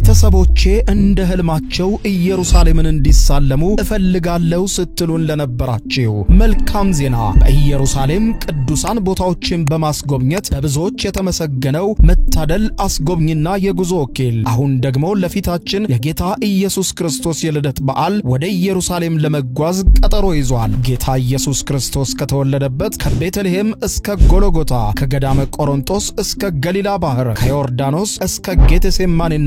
ቤተሰቦቼ እንደ ህልማቸው ኢየሩሳሌምን እንዲሳለሙ እፈልጋለሁ ስትሉን ለነበራችሁ መልካም ዜና በኢየሩሳሌም ቅዱሳን ቦታዎችን በማስጎብኘት በብዙዎች የተመሰገነው መታደል አስጎብኝና የጉዞ ወኪል አሁን ደግሞ ለፊታችን የጌታ ኢየሱስ ክርስቶስ የልደት በዓል ወደ ኢየሩሳሌም ለመጓዝ ቀጠሮ ይዟል። ጌታ ኢየሱስ ክርስቶስ ከተወለደበት ከቤተልሔም እስከ ጎልጎታ ከገዳመ ቆሮንቶስ እስከ ገሊላ ባህር ከዮርዳኖስ እስከ ጌቴሴማኒና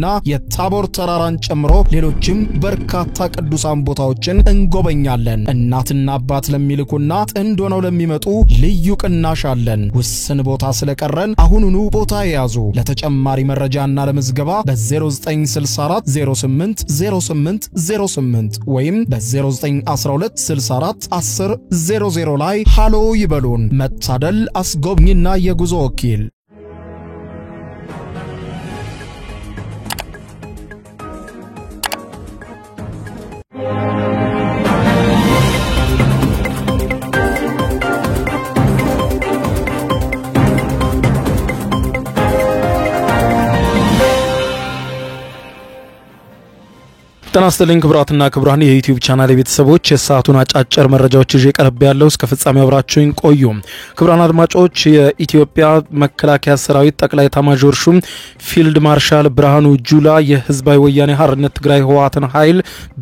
የታቦር ተራራን ጨምሮ ሌሎችም በርካታ ቅዱሳን ቦታዎችን እንጎበኛለን። እናትና አባት ለሚልኩና ጥንድ ሆነው ለሚመጡ ልዩ ቅናሽ አለን። ውስን ቦታ ስለቀረን አሁኑኑ ቦታ ያዙ። ለተጨማሪ መረጃና ለምዝገባ በ0964 08 08 08 ወይም በ0912 64 10 00 ላይ ሃሎ ይበሉን። መታደል አስጎብኝና የጉዞ ወኪል ተናስተልኝ ክብራትና ክብራን የዩቲዩብ ቻናል ቤተሰቦች የሰዓቱን አጫጭር መረጃዎች ይዤ ቀርብ ያለው እስከ ፍጻሜው አብራችሁኝ ቆዩ። ክብራን አድማጮች የኢትዮጵያ መከላከያ ሰራዊት ጠቅላይ ኤታማዦር ሹም ፊልድ ማርሻል ብርሃኑ ጁላ የህዝባዊ ወያኔ ሓርነት ትግራይ ህወሓትን ኃይል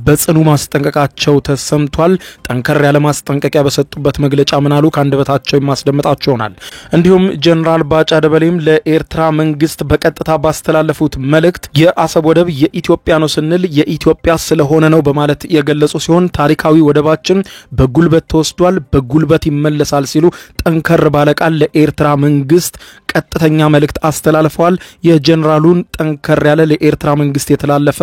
በጽኑ ማስጠንቀቃቸው ተሰምቷል። ጠንከር ያለ ማስጠንቀቂያ በሰጡበት መግለጫ ምናሉ ካንደበታቸው ማስደመጣቸው ሆናል። እንዲሁም ጀነራል ባጫ ደበሌም ለኤርትራ መንግስት በቀጥታ ባስተላለፉት መልእክት የአሰብ ወደብ የኢትዮጵያ ነው ስንል የኢትዮጵያ ስለሆነ ነው በማለት የገለጹ ሲሆን ታሪካዊ ወደባችን በጉልበት ተወስዷል፣ በጉልበት ይመለሳል ሲሉ ጠንከር ባለቃል ለኤርትራ መንግስት ቀጥተኛ መልእክት አስተላልፈዋል። የጀነራሉን ጠንከር ያለ ለኤርትራ መንግስት የተላለፈ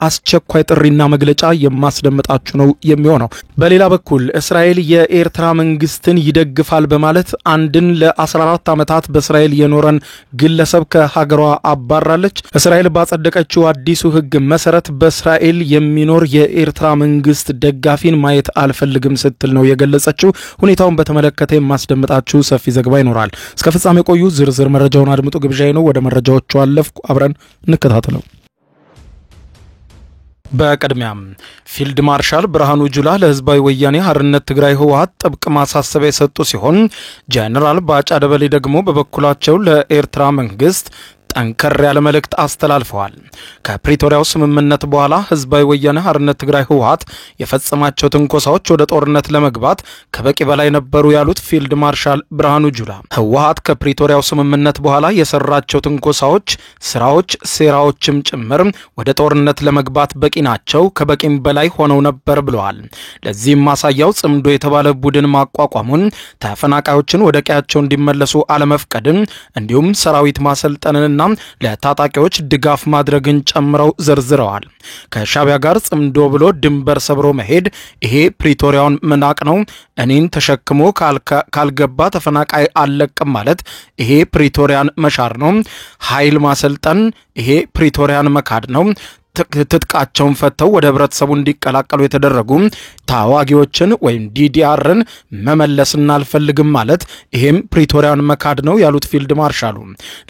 አስቸኳይ ጥሪና መግለጫ የማስደምጣችሁ ነው የሚሆነው። በሌላ በኩል እስራኤል የኤርትራ መንግስትን ይደግፋል በማለት አንድን ለ14 ዓመታት በእስራኤል የኖረን ግለሰብ ከሀገሯ አባራለች። እስራኤል ባጸደቀችው አዲሱ ህግ መሰረት በእስራኤል የሚኖር የኤርትራ መንግስት ደጋፊን ማየት አልፈልግም ስትል ነው የገለጸችው። ሁኔታውን በተመለከተ የማስደምጣችሁ ሰፊ ዘገባ ይኖራል። እስከ ፍጻሜ ቆዩ። ዝርዝር መረጃውን አድምጡ ግብዣዬ ነው። ወደ መረጃዎቹ አለፍኩ። አብረን እንከታተለው። በቀድሚያም ፊልድ ማርሻል ብርሃኑ ጁላ ለህዝባዊ ወያኔ ሓርነት ትግራይ ህወሓት ጥብቅ ማሳሰቢያ የሰጡ ሲሆን ጀነራል ባጫ ደበሌ ደግሞ በበኩላቸው ለኤርትራ መንግስት ጠንከር ያለ መልእክት አስተላልፈዋል። ከፕሪቶሪያው ስምምነት በኋላ ህዝባዊ ወያኔ ሓርነት ትግራይ ህወሓት የፈጸማቸው ትንኮሳዎች ወደ ጦርነት ለመግባት ከበቂ በላይ ነበሩ ያሉት ፊልድ ማርሻል ብርሃኑ ጁላ ህወሓት ከፕሪቶሪያው ስምምነት በኋላ የሰራቸው ትንኮሳዎች፣ ስራዎች፣ ሴራዎችም ጭምር ወደ ጦርነት ለመግባት በቂ ናቸው፣ ከበቂም በላይ ሆነው ነበር ብለዋል። ለዚህም ማሳያው ጽምዶ የተባለ ቡድን ማቋቋሙን፣ ተፈናቃዮችን ወደ ቀያቸው እንዲመለሱ አለመፍቀድን እንዲሁም ሰራዊት ማሰልጠንን ለታጣቂዎች ድጋፍ ማድረግን ጨምረው ዘርዝረዋል። ከሻቢያ ጋር ጽምዶ ብሎ ድንበር ሰብሮ መሄድ ይሄ ፕሪቶሪያውን መናቅ ነው። እኔን ተሸክሞ ካልገባ ተፈናቃይ አለቅም ማለት ይሄ ፕሪቶሪያን መሻር ነው። ኃይል ማሰልጠን ይሄ ፕሪቶሪያን መካድ ነው። ትጥቃቸውን ፈተው ወደ ህብረተሰቡ እንዲቀላቀሉ የተደረጉ ታዋጊዎችን ወይም ዲዲአርን መመለስና አልፈልግም ማለት ይሄም ፕሪቶሪያን መካድ ነው ያሉት ፊልድ ማርሻሉ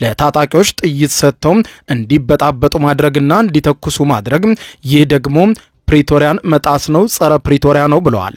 ለታጣቂዎች ጥይት ሰጥተው እንዲበጣበጡ ማድረግና እንዲተኩሱ ማድረግ ይህ ደግሞ ፕሪቶሪያን መጣስ ነው፣ ጸረ ፕሪቶሪያ ነው ብለዋል።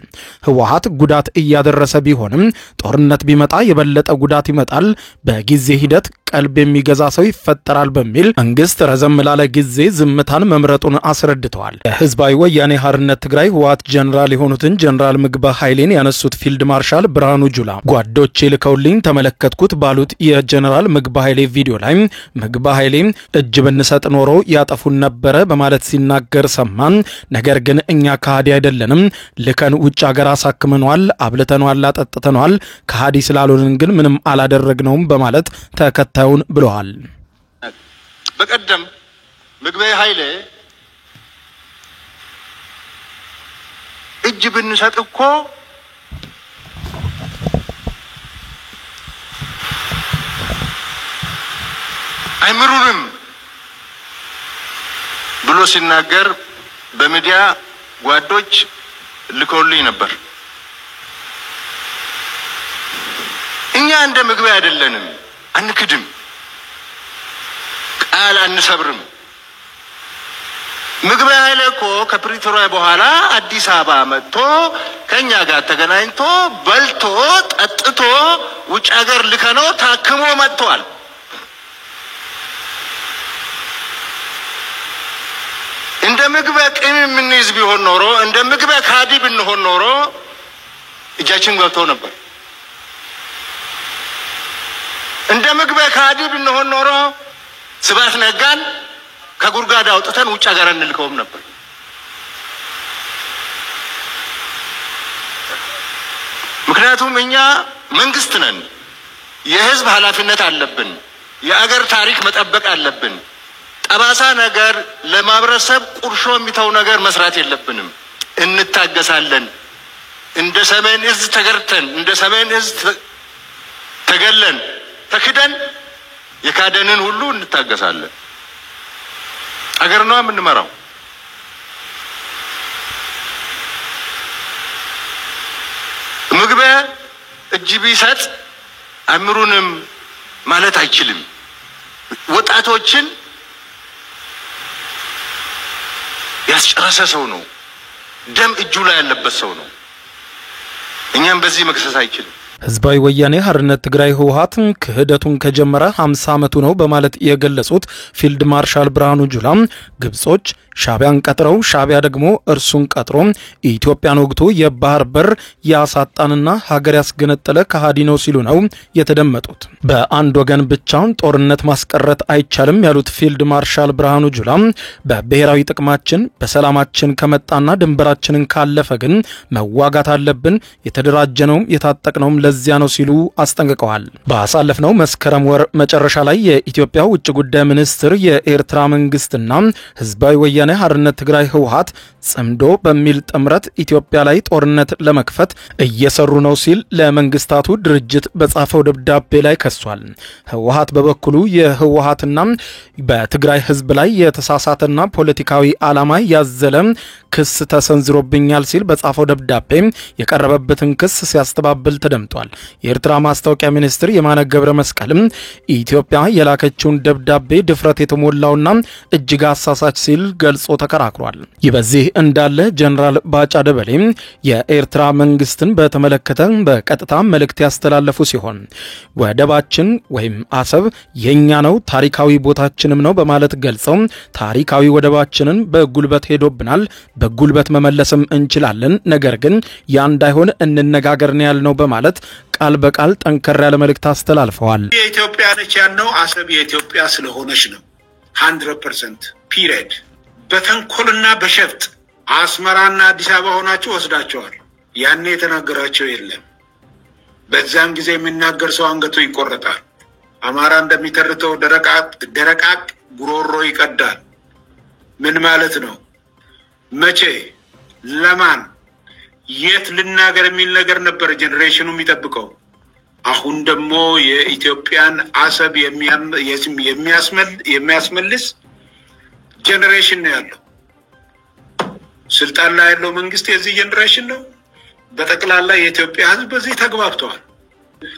ህወሓት ጉዳት እያደረሰ ቢሆንም ጦርነት ቢመጣ የበለጠ ጉዳት ይመጣል፣ በጊዜ ሂደት ቀልብ የሚገዛ ሰው ይፈጠራል በሚል መንግስት ረዘም ላለ ጊዜ ዝምታን መምረጡን አስረድተዋል። ህዝባዊ ወያኔ ሓርነት ትግራይ ህወሓት ጀነራል የሆኑትን ጀነራል ምግባ ኃይሌን ያነሱት ፊልድ ማርሻል ብርሃኑ ጁላ ጓዶቼ ልከውልኝ ተመለከትኩት ባሉት የጀነራል ምግባ ኃይሌ ቪዲዮ ላይ ምግባ ኃይሌ እጅ ብንሰጥ ኖሮ ያጠፉን ነበረ በማለት ሲናገር ሰማን። ነገር ግን እኛ ከሃዲ አይደለንም፣ ልከን ውጭ ሀገር አሳክመናል፣ አብልተናል፣ አጠጥተናል፣ ከሃዲ ስላልሆንን ግን ምንም አላደረግነውም በማለት ተከታዩን ብለዋል። በቀደም ምግበይ ኃይሌ እጅ ብንሰጥ እኮ አይምሩንም ብሎ ሲናገር በሚዲያ ጓዶች ልከውልኝ ነበር። እኛ እንደ ምግበይ አይደለንም፣ አንክድም፣ ቃል አንሰብርም። ምግበይ ኃይለ እኮ ከፕሪቶሪያ በኋላ አዲስ አበባ መጥቶ ከኛ ጋር ተገናኝቶ በልቶ ጠጥቶ ውጭ ሀገር ልከነው ታክሞ መጥቷል። እንደ ምግበይ ቅም የምንይዝ ቢሆን ኖሮ እንደ ምግበይ ካዲ ብንሆን ኖሮ እጃችን ገብቶ ነበር። እንደ ምግበይ ካዲ ብንሆን ኖሮ ስብሐት ነጋን ከጉርጋዳ አውጥተን ውጭ ሀገር እንልከውም ነበር። ምክንያቱም እኛ መንግስት ነን፣ የህዝብ ኃላፊነት አለብን፣ የአገር ታሪክ መጠበቅ አለብን። ጠባሳ ነገር ለማብረሰብ ቁርሾ የሚተው ነገር መስራት የለብንም። እንታገሳለን። እንደ ሰሜን እዝ ተገርተን እንደ ሰሜን እዝ ተገለን ተክደን የካደንን ሁሉ እንታገሳለን። አገር ነው የምንመራው። ምግበይ እጅ ቢሰጥ አምሩንም ማለት አይችልም። ወጣቶችን ያስጨረሰ ሰው ነው። ደም እጁ ላይ ያለበት ሰው ነው። እኛም በዚህ መክሰስ አይችልም። ህዝባዊ ወያኔ ሓርነት ትግራይ ህወሓት ክህደቱን ከጀመረ 50 ዓመቱ ነው በማለት የገለጹት ፊልድ ማርሻል ብርሃኑ ጁላ ግብጾች ሻቢያን ቀጥረው ሻቢያ ደግሞ እርሱን ቀጥሮ ኢትዮጵያን ወግቶ የባህር በር ያሳጣንና ሀገር ያስገነጠለ ከሃዲ ነው ሲሉ ነው የተደመጡት። በአንድ ወገን ብቻውን ጦርነት ማስቀረት አይቻልም ያሉት ፊልድ ማርሻል ብርሃኑ ጁላ በብሔራዊ ጥቅማችን በሰላማችን ከመጣና ድንበራችንን ካለፈ ግን መዋጋት አለብን፣ የተደራጀነውም የታጠቅነውም ለዚያ ነው ሲሉ አስጠንቅቀዋል። ባሳለፍነው መስከረም ወር መጨረሻ ላይ የኢትዮጵያ ውጭ ጉዳይ ሚኒስትር የኤርትራ መንግስትና ህዝባዊ ወያኔ ሓርነት ትግራይ ህወሓት ጽምዶ በሚል ጥምረት ኢትዮጵያ ላይ ጦርነት ለመክፈት እየሰሩ ነው ሲል ለመንግስታቱ ድርጅት በጻፈው ደብዳቤ ላይ ከሷል። ህወሓት በበኩሉ የህወሓትና በትግራይ ህዝብ ላይ የተሳሳተና ፖለቲካዊ ዓላማ ያዘለ ክስ ተሰንዝሮብኛል ሲል በጻፈው ደብዳቤ የቀረበበትን ክስ ሲያስተባብል ተደምጧል። የኤርትራ ማስታወቂያ ሚኒስትር የማነ ገብረ መስቀልም ኢትዮጵያ የላከችውን ደብዳቤ ድፍረት የተሞላውና እጅግ አሳሳች ሲል ገልጾ ተከራክሯል። ይበዚህ እንዳለ ጀነራል ባጫ ደበሌ የኤርትራ መንግስትን በተመለከተ በቀጥታ መልእክት ያስተላለፉ ሲሆን ወደባችን ወይም አሰብ የኛ ነው፣ ታሪካዊ ቦታችንም ነው በማለት ገልጸው ታሪካዊ ወደባችንን በጉልበት ሄዶብናል፣ በጉልበት መመለስም እንችላለን፣ ነገር ግን ያ እንዳይሆን እንነጋገርን ያልነው በማለት ቃል በቃል ጠንከር ያለ መልእክት አስተላልፈዋል። የኢትዮጵያ ነች ያልነው አሰብ የኢትዮጵያ ስለሆነች ነው 100% ፒሪድ። በተንኮልና በሸፍጥ አስመራና አዲስ አበባ ሆናችሁ ወስዳቸዋል። ያኔ የተናገራቸው የለም። በዛን ጊዜ የሚናገር ሰው አንገቱ ይቆረጣል። አማራ እንደሚተርተው ደረቃቅ ጉሮሮ ይቀዳል። ምን ማለት ነው? መቼ ለማን የት ልናገር የሚል ነገር ነበር ጄኔሬሽኑ የሚጠብቀው። አሁን ደግሞ የኢትዮጵያን አሰብ የሚያስመልስ ጄኔሬሽን ነው ያለው። ስልጣን ላይ ያለው መንግስት የዚህ ጄኔሬሽን ነው። በጠቅላላ የኢትዮጵያ ህዝብ በዚህ ተግባብተዋል።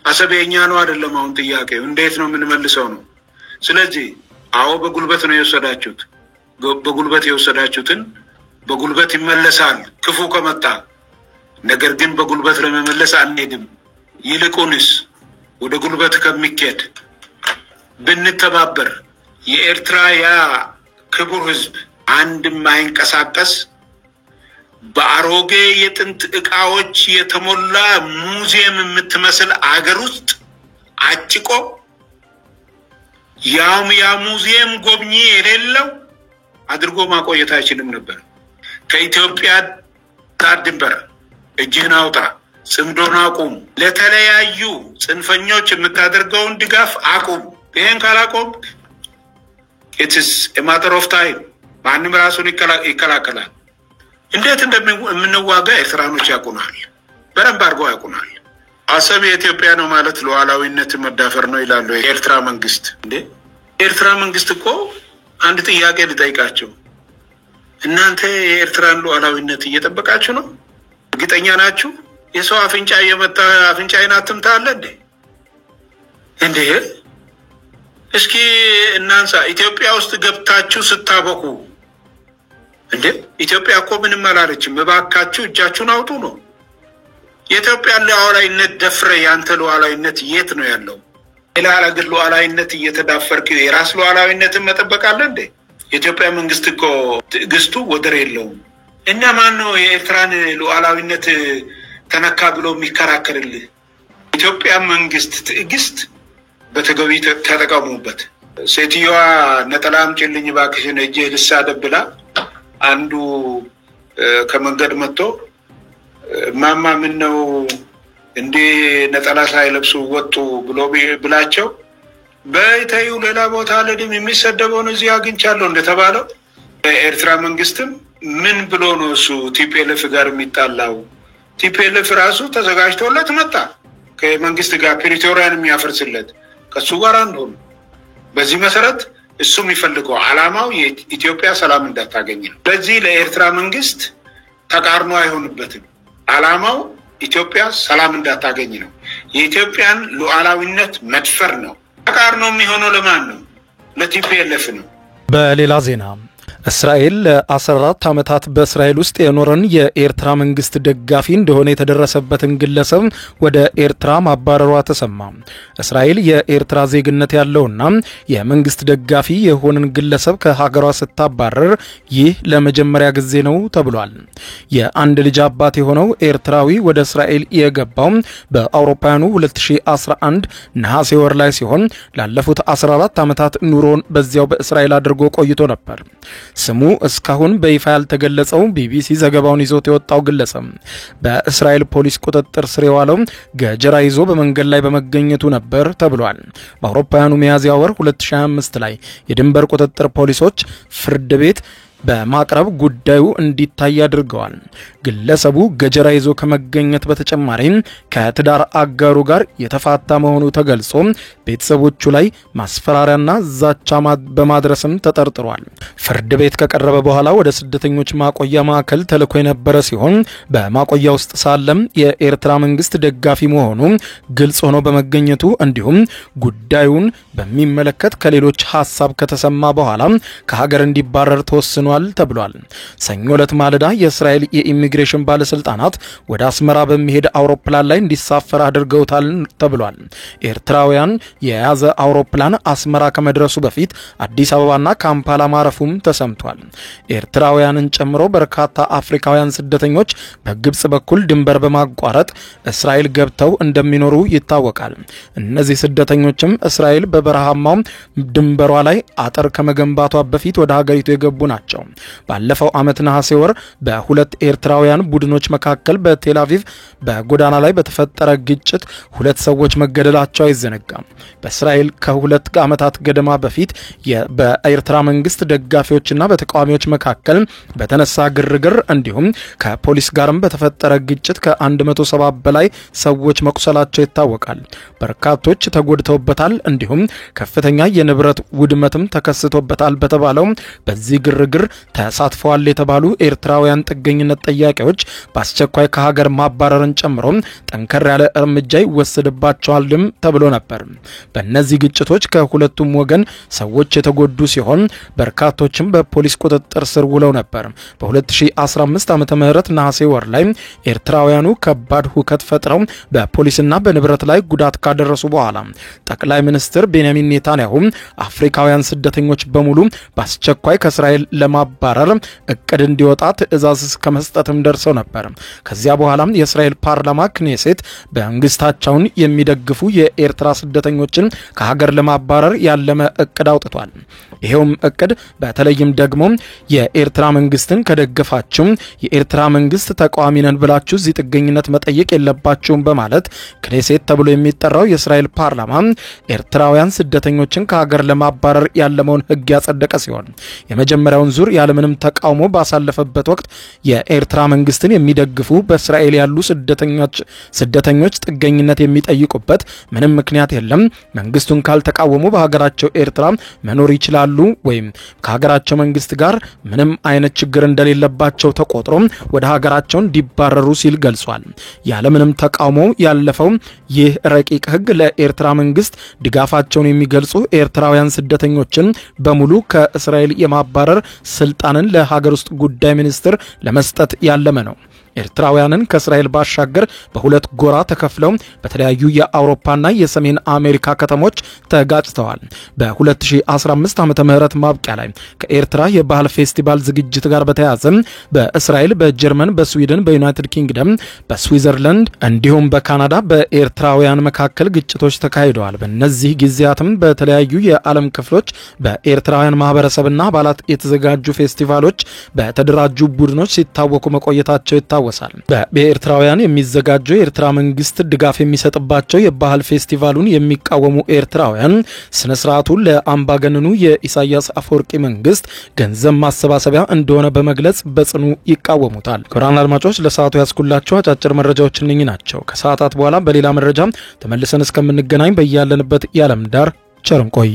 አሰብ የኛ ነው አይደለም። አሁን ጥያቄው እንዴት ነው የምንመልሰው ነው። ስለዚህ አዎ በጉልበት ነው የወሰዳችሁት። በጉልበት የወሰዳችሁትን በጉልበት ይመለሳል ክፉ ከመጣ። ነገር ግን በጉልበት ለመመለስ አንሄድም። ይልቁንስ ወደ ጉልበት ከሚኬድ ብንተባበር የኤርትራ ያ ክቡር ህዝብ አንድም አይንቀሳቀስ በአሮጌ የጥንት ዕቃዎች የተሞላ ሙዚየም የምትመስል አገር ውስጥ አጭቆ ያ ሙዚየም ጎብኚ የሌለው አድርጎ ማቆየት አይችልም ነበር። ከኢትዮጵያ ድንበር እጅህን አውጣ፣ ጽምዶን አቁም፣ ለተለያዩ ጽንፈኞች የምታደርገውን ድጋፍ አቁም። ይሄን ካላቆም it's a matter of time ማንም ራሱን ይከላከላል። እንዴት እንደምንዋጋ ኤርትራኖች ያውቁናል፣ በደንብ አድርገው ያውቁናል። አሰብ የኢትዮጵያ ነው ማለት ሉዓላዊነት መዳፈር ነው ይላሉ የኤርትራ መንግስት። እንዴ ኤርትራ መንግስት እኮ አንድ ጥያቄ ልጠይቃቸው፣ እናንተ የኤርትራን ሉዓላዊነት እየጠበቃችሁ ነው? እርግጠኛ ናችሁ? የሰው አፍንጫ እየመታ አፍንጫዬን አትምታ አለ እንዴ? እንዴ እስኪ እናንሳ። ኢትዮጵያ ውስጥ ገብታችሁ ስታበቁ እንዴ ኢትዮጵያ እኮ ምንም አላለችም። እባካችሁ እጃችሁን አውጡ ነው። የኢትዮጵያ ሉዓላዊነት ደፍረ ያንተ ሉዓላዊነት የት ነው ያለው? ሌላ ሀገር ሉዓላዊነት እየተዳፈርክ የራስ ሉዓላዊነትን መጠበቅ አለ እንዴ? የኢትዮጵያ መንግስት እኮ ትዕግስቱ ወደር የለውም። እና ማን ነው የኤርትራን ሉዓላዊነት ተነካ ብሎ የሚከራከርልህ? ኢትዮጵያ መንግስት ትዕግስት በተገቢ ተጠቀሙበት። ሴትዮዋ ነጠላ አምጪልኝ እባክሽን እጄ ልሳደብ ብላ አንዱ ከመንገድ መጥቶ ማማ ምን ነው እንዴ ነጠላ ሳይለብሱ ወጡ ብሎ ብላቸው በይተዩ ሌላ ቦታ ለድም የሚሰደበውን እዚህ አግኝቻለሁ እንደተባለው ኤርትራ መንግስትም ምን ብሎ ነው እሱ ቲፒኤልኤፍ ጋር የሚጣላው? ቲፒኤልኤፍ ራሱ ተዘጋጅቶለት መጣ ከመንግስት ጋር ፕሪቶሪያን የሚያፈርስለት ከሱ ጋር አንዱ። በዚህ መሰረት እሱ የሚፈልገው ዓላማው የኢትዮጵያ ሰላም እንዳታገኝ ነው። ስለዚህ ለኤርትራ መንግስት ተቃርኖ አይሆንበትም። ዓላማው ኢትዮጵያ ሰላም እንዳታገኝ ነው። የኢትዮጵያን ሉዓላዊነት መድፈር ነው። ተቃርኖ የሚሆነው ለማን ነው? ለቲፒኤልኤፍ ነው። በሌላ ዜና እስራኤል ለ14 ዓመታት በእስራኤል ውስጥ የኖረን የኤርትራ መንግስት ደጋፊ እንደሆነ የተደረሰበትን ግለሰብ ወደ ኤርትራ ማባረሯ ተሰማ። እስራኤል የኤርትራ ዜግነት ያለውና የመንግስት ደጋፊ የሆነን ግለሰብ ከሀገሯ ስታባረር ይህ ለመጀመሪያ ጊዜ ነው ተብሏል። የአንድ ልጅ አባት የሆነው ኤርትራዊ ወደ እስራኤል የገባው በአውሮፓውያኑ 2011 ነሐሴ ወር ላይ ሲሆን ላለፉት 14 ዓመታት ኑሮን በዚያው በእስራኤል አድርጎ ቆይቶ ነበር። ስሙ እስካሁን በይፋ ያልተገለጸው ቢቢሲ ዘገባውን ይዞት የወጣው ግለሰብ በእስራኤል ፖሊስ ቁጥጥር ስር የዋለው ገጀራ ይዞ በመንገድ ላይ በመገኘቱ ነበር ተብሏል። በአውሮፓውያኑ ሚያዝያ ወር 2025 ላይ የድንበር ቁጥጥር ፖሊሶች ፍርድ ቤት በማቅረብ ጉዳዩ እንዲታይ አድርገዋል። ግለሰቡ ገጀራ ይዞ ከመገኘት በተጨማሪ ከትዳር አጋሩ ጋር የተፋታ መሆኑ ተገልጾ ቤተሰቦቹ ላይ ማስፈራሪያና ዛቻ በማድረስም ተጠርጥሯል። ፍርድ ቤት ከቀረበ በኋላ ወደ ስደተኞች ማቆያ ማዕከል ተልኮ የነበረ ሲሆን በማቆያ ውስጥ ሳለም የኤርትራ መንግስት ደጋፊ መሆኑ ግልጽ ሆኖ በመገኘቱ እንዲሁም ጉዳዩን በሚመለከት ከሌሎች ሐሳብ ከተሰማ በኋላ ከሀገር እንዲባረር ተወስኗል ተብሏል። ሰኞ ዕለት ማለዳ የእስራኤል የኢሚግሬሽን ባለስልጣናት ወደ አስመራ በሚሄድ አውሮፕላን ላይ እንዲሳፈር አድርገውታል ተብሏል። ኤርትራውያን የያዘ አውሮፕላን አስመራ ከመድረሱ በፊት አዲስ አበባና ካምፓላ ማረፉም ተሰምቷል። ኤርትራውያንን ጨምሮ በርካታ አፍሪካውያን ስደተኞች በግብጽ በኩል ድንበር በማቋረጥ እስራኤል ገብተው እንደሚኖሩ ይታወቃል። እነዚህ ስደተኞችም እስራኤል በበረሃማው ድንበሯ ላይ አጥር ከመገንባቷ በፊት ወደ ሀገሪቱ የገቡ ናቸው። ባለፈው ዓመት ነሐሴ ወር በሁለት ኤርትራውያን ቡድኖች መካከል በቴል አቪቭ በጎዳና ላይ በተፈጠረ ግጭት 2 ሰዎች መገደላቸው አይዘነጋም። በእስራኤል ከ2 ዓመታት ገደማ በፊት በኤርትራ መንግስት ደጋፊዎችና በተቃዋሚዎች መካከል በተነሳ ግርግር እንዲሁም ከፖሊስ ጋርም በተፈጠረ ግጭት ከ170 በላይ ሰዎች መቁሰላቸው ይታወቃል። በርካቶች ተጎድተውበታል። እንዲሁም ከፍተኛ የንብረት ውድመትም ተከስቶበታል በተባለው በዚህ ግርግር ተሳትፈዋል የተባሉ ኤርትራውያን ጥገኝነት ጠያቂዎች በአስቸኳይ ከሀገር ማባረርን ጨምሮ ጠንከር ያለ እርምጃ ይወሰድባቸዋልም ተብሎ ነበር። በእነዚህ ግጭቶች ከሁለቱም ወገን ሰዎች የተጎዱ ሲሆን በርካቶችም በፖሊስ ቁጥጥር ስር ውለው ነበር። በ2015 ዓመተ ምህረት ነሐሴ ወር ላይ ኤርትራውያኑ ከባድ ሁከት ፈጥረው በፖሊስና በንብረት ላይ ጉዳት ካደረሱ በኋላ ጠቅላይ ሚኒስትር ቤንያሚን ኔታንያሁ አፍሪካውያን ስደተኞች በሙሉ በአስቸኳይ ከእስራኤል ለማባረር እቅድ እንዲወጣ ትዕዛዝ ከመስጠትም ደርሰው ነበር። ከዚያ በኋላ የእስራኤል ፓርላማ ክኔሴት በመንግስታቸውን የሚደግፉ የኤርትራ ስደተኞችን ከሀገር ለማባረር ያለመ እቅድ አውጥቷል። ይሄውም እቅድ በተለይም ደግሞ የኤርትራ መንግስትን ከደገፋችሁ የኤርትራ መንግስት ተቃዋሚ ነን ብላችሁ እዚህ ጥገኝነት መጠየቅ የለባችሁም በማለት ክኔሴት ተብሎ የሚጠራው የእስራኤል ፓርላማ ኤርትራውያን ስደተኞችን ከሀገር ለማባረር ያለመውን ህግ ያጸደቀ ሲሆን የመጀመሪያውን ዙር ያለምንም ተቃውሞ ባሳለፈበት ወቅት የኤርትራ መንግስትን የሚደግፉ በእስራኤል ያሉ ስደተኞች ጥገኝነት የሚጠይቁበት ምንም ምክንያት የለም፣ መንግስቱን ካልተቃወሙ በሀገራቸው ኤርትራ መኖር ይችላሉ ወይም ከሀገራቸው መንግስት ጋር ምንም አይነት ችግር እንደሌለባቸው ተቆጥሮ ወደ ሀገራቸው እንዲባረሩ ሲል ገልጿል። ያለምንም ተቃውሞ ያለፈው ይህ ረቂቅ ህግ ለኤርትራ መንግስት ድጋፋቸውን የሚገልጹ ኤርትራውያን ስደተኞችን በሙሉ ከእስራኤል የማባረር ስልጣንን ለሀገር ውስጥ ጉዳይ ሚኒስትር ለመስጠት ያለመ ነው። ኤርትራውያንን ከእስራኤል ባሻገር በሁለት ጎራ ተከፍለው በተለያዩ የአውሮፓና የሰሜን አሜሪካ ከተሞች ተጋጭተዋል። በ2015 ዓመተ ምህረት ማብቂያ ላይ ከኤርትራ የባህል ፌስቲቫል ዝግጅት ጋር በተያያዘ በእስራኤል፣ በጀርመን፣ በስዊድን፣ በዩናይትድ ኪንግደም፣ በስዊዘርላንድ እንዲሁም በካናዳ በኤርትራውያን መካከል ግጭቶች ተካሂደዋል። በእነዚህ ጊዜያትም በተለያዩ የዓለም ክፍሎች በኤርትራውያን ማህበረሰብና አባላት የተዘጋጁ ፌስቲቫሎች በተደራጁ ቡድኖች ሲታወቁ መቆየታቸው ይታወሳል። በኤርትራውያን የሚዘጋጀው የኤርትራ መንግስት ድጋፍ የሚሰጥባቸው የባህል ፌስቲቫሉን የሚቃወሙ ኤርትራውያን ስነ ስርዓቱን ለአምባገነኑ የኢሳያስ አፈወርቂ መንግስት ገንዘብ ማሰባሰቢያ እንደሆነ በመግለጽ በጽኑ ይቃወሙታል። ክቡራን አድማጮች ለሰዓቱ ያስኩላችሁ አጫጭር መረጃዎች እነኚህ ናቸው። ከሰዓታት በኋላ በሌላ መረጃ ተመልሰን እስከምንገናኝ በያለንበት የዓለም ዳር ቸር እንቆይ።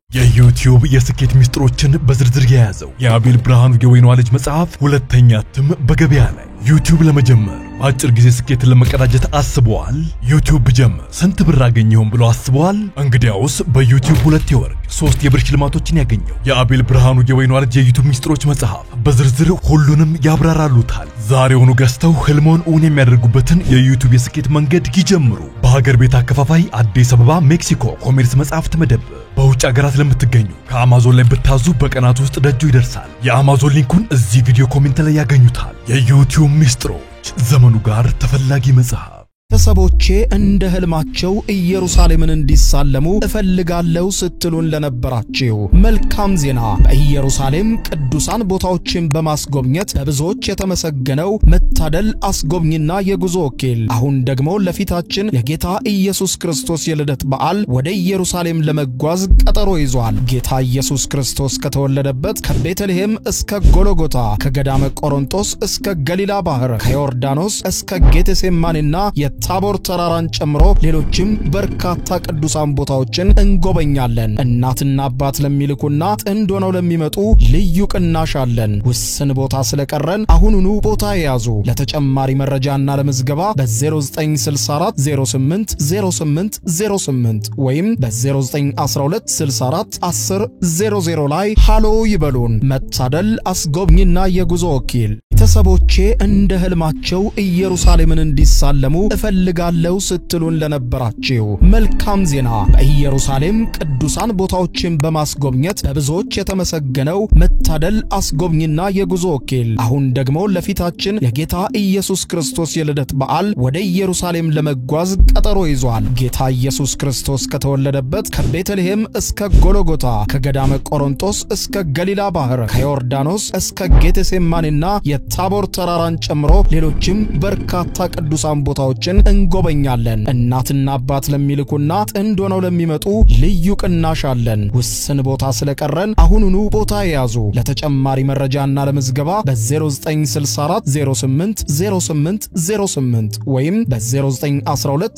የዩቲዩብ የስኬት ሚስጥሮችን በዝርዝር የያዘው የአቤል ብርሃኑ የወይኗ ልጅ መጽሐፍ ሁለተኛ እትም በገበያ ላይ። ዩቲዩብ ለመጀመር በአጭር ጊዜ ስኬትን ለመቀዳጀት አስበዋል? ዩቲዩብ ጀመር ስንት ብር አገኘሁም ብሎ አስበዋል? እንግዲያውስ በዩቲዩብ 2 የወርቅ 3 የብር ሽልማቶችን ያገኘው የአቤል ብርሃኑ የወይኗ ልጅ የዩቲዩብ ሚስጥሮች መጽሐፍ በዝርዝር ሁሉንም ያብራራሉታል። ዛሬውኑ ገዝተው ህልሞን እውን የሚያደርጉበትን የዩቲዩብ የስኬት መንገድ ይጀምሩ። በሀገር ቤት አከፋፋይ አዲስ አበባ ሜክሲኮ ኮሜርስ መጽሐፍት መደብር። በውጭ ሀገራት ለምትገኙ ከአማዞን ላይ ብታዙ በቀናት ውስጥ ደጁ ይደርሳል። የአማዞን ሊንኩን እዚህ ቪዲዮ ኮሜንት ላይ ያገኙታል። የዩቲዩብ ሚስጥሮች ዘመኑ ጋር ተፈላጊ መጽሐፍ። ቤተሰቦቼ እንደ ህልማቸው ኢየሩሳሌምን እንዲሳለሙ እፈልጋለሁ ስትሉን ለነበራችሁ መልካም ዜና። በኢየሩሳሌም ቅዱሳን ቦታዎችን በማስጎብኘት በብዙዎች የተመሰገነው መታደል አስጎብኝና የጉዞ ወኪል አሁን ደግሞ ለፊታችን የጌታ ኢየሱስ ክርስቶስ የልደት በዓል ወደ ኢየሩሳሌም ለመጓዝ ቀጠሮ ይዟል። ጌታ ኢየሱስ ክርስቶስ ከተወለደበት ከቤተልሔም እስከ ጎልጎታ፣ ከገዳመ ቆሮንቶስ እስከ ገሊላ ባህር፣ ከዮርዳኖስ እስከ ጌቴሴማኒና ታቦር ተራራን ጨምሮ ሌሎችም በርካታ ቅዱሳን ቦታዎችን እንጎበኛለን። እናትና አባት ለሚልኩና ጥንድ ሆነው ለሚመጡ ልዩ ቅናሽ አለን። ውስን ቦታ ስለቀረን አሁኑኑ ቦታ ያዙ። ለተጨማሪ መረጃና ለምዝገባ በ0964 08 08 08 ወይም በ0912 64 10 00 ላይ ሃሎ ይበሉን። መታደል አስጎብኝና የጉዞ ወኪል። ቤተሰቦቼ እንደ ህልማቸው ኢየሩሳሌምን እንዲሳለሙ እፈልጋለሁ ስትሉን ለነበራችሁ መልካም ዜና። በኢየሩሳሌም ቅዱሳን ቦታዎችን በማስጎብኘት በብዙዎች የተመሰገነው መታደል አስጎብኝና የጉዞ ወኪል አሁን ደግሞ ለፊታችን የጌታ ኢየሱስ ክርስቶስ የልደት በዓል ወደ ኢየሩሳሌም ለመጓዝ ቀጠሮ ይዟል። ጌታ ኢየሱስ ክርስቶስ ከተወለደበት ከቤተልሔም እስከ ጎልጎታ፣ ከገዳመ ቆሮንቶስ እስከ ገሊላ ባህር፣ ከዮርዳኖስ እስከ ጌቴሴማኒና የታቦር ተራራን ጨምሮ ሌሎችም በርካታ ቅዱሳን ቦታዎችን እንጎበኛለን። እናትና አባት ለሚልኩና ጥንድ ሆነው ለሚመጡ ልዩ ቅናሽ አለን። ውስን ቦታ ስለቀረን አሁኑኑ ቦታ ያዙ። ለተጨማሪ መረጃና ለምዝገባ በ0964 08 08 08 ወይም በ0912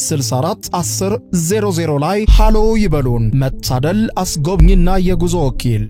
64 10 00 ላይ ሃሎ ይበሉን። መታደል አስጎብኝና የጉዞ ወኪል